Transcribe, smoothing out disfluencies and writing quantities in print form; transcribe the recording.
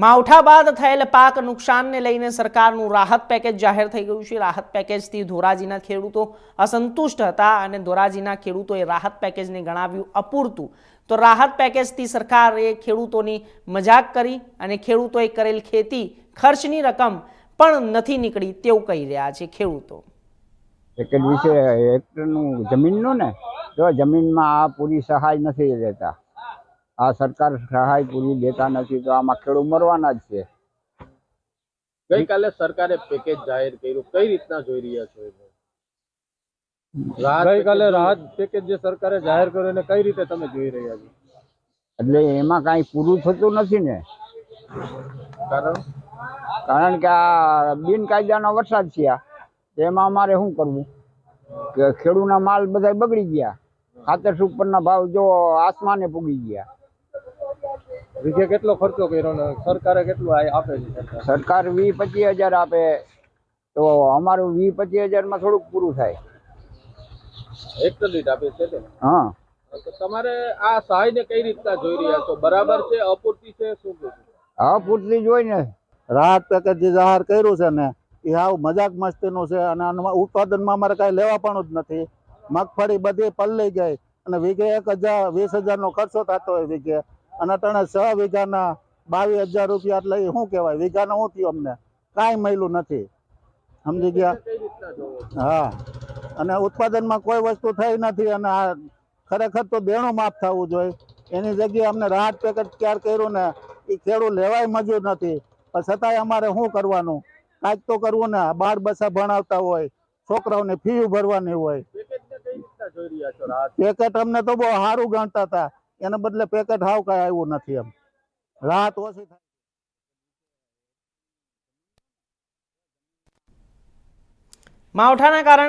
માવઠા બાદ થયેલ પાક નુકસાનને લઈને સરકારનું રાહત પેકેજ જાહેર થઈ ગયું છે। રાહત પેકેજથી ધોરાજીના ખેડૂતો અસંતુષ્ટ હતા અને ધોરાજીના ખેડૂતોએ રાહત પેકેજને ગણાવ્યું અપૂરતું। તો રાહત પેકેજથી સરકારે ખેડૂતોની મજાક કરી અને ખેડૂતોએ કરેલ ખેતી ખર્ચની રકમ પણ નથી નીકળી તેવું કહી રહ્યા છે ખેડૂતો। પેકેજ વિશે હેક્ટરનું જમીનનું ને તો જમીનમાં આ પૂરી સહાય નથી દેતા। આ સરકાર સહાય પૂરી દેતા નથી તો આમાં ખેડૂત મરવાના જ છે। ગઈકાલે સરકારે પેકેજ જાહેર કર્યું, કઈ રીતના જોઈ રહ્યા છો? ગઈકાલે રાહત પેકેજ જે સરકારે જાહેર કર્યું એને કઈ રીતે તમે જોઈ રહ્યા છો? એટલે એમાં કાંઈ પૂરું થતું નથી ને, કારણ કે આ બિનકાયદાનો વરસાદ છે। એમાં અમારે શું કરવું કે ખેડૂતના માલ બધા બગડી ગયા, ખાતર સુપરના ભાવ જો આસમાને પૂગી ગયા। વીઘે કેટલો ખર્ચો કર્યો ને સરકારે કેટલું આપે છે? સરકાર 20-25 હજાર આપે તો અમારું 20-25 હજારમાં થોડુંક પૂરું થાય। હેક્ટર દીઠ આપે છે તે? હા, તો તમારે આ સહાયને કઈ રીતના જોઈ રહ્યા છો? બરાબર છે, અપૂરતી છે, શું છે? હા પૂરતી જ હોય ને। રાહત પેકેજ જે જાહેર કર્યું છે ને એ હાવ મજાક મસ્તીનું છે અને ઉત્પાદનમાં અમારે કાંઈ લેવાપણું જ નથી। મગફળી બધી પલળી ગઈ અને વીઘે 20,000નો ખર્ચો થતો હોય વીઘે, અને અટાણે 6 વીઘાના 22,000 રૂપિયા એટલે એ શું કહેવાય? વીઘાનો શું થયું? અમને કાંઈ મળ્યું નથી, સમજી ગયા? હા, અને ઉત્પાદનમાં કોઈ વસ્તુ થઈ નથી અને આ ખરેખર તો દેણું માફ થવું જોઈએ। એની જગ્યાએ અમને રાહત પેકેજ તૈયાર કર્યું ને એ ખેડૂત લેવાય મજૂર નથી, પણ છતાંય અમારે શું કરવાનું? કાંઈક તો કરવું ને। બાળ બચ્ચા ભણાવતા હોય, છોકરાઓને ફી ભરવાની હોય। પેકેટ અમને તો બહુ સારું ગણતા હતા, એને બદલે પેકેટ હાવ કાંઈ આવ્યું નથી। એમ રાહત ઓછી થાય। માવઠાના કારણે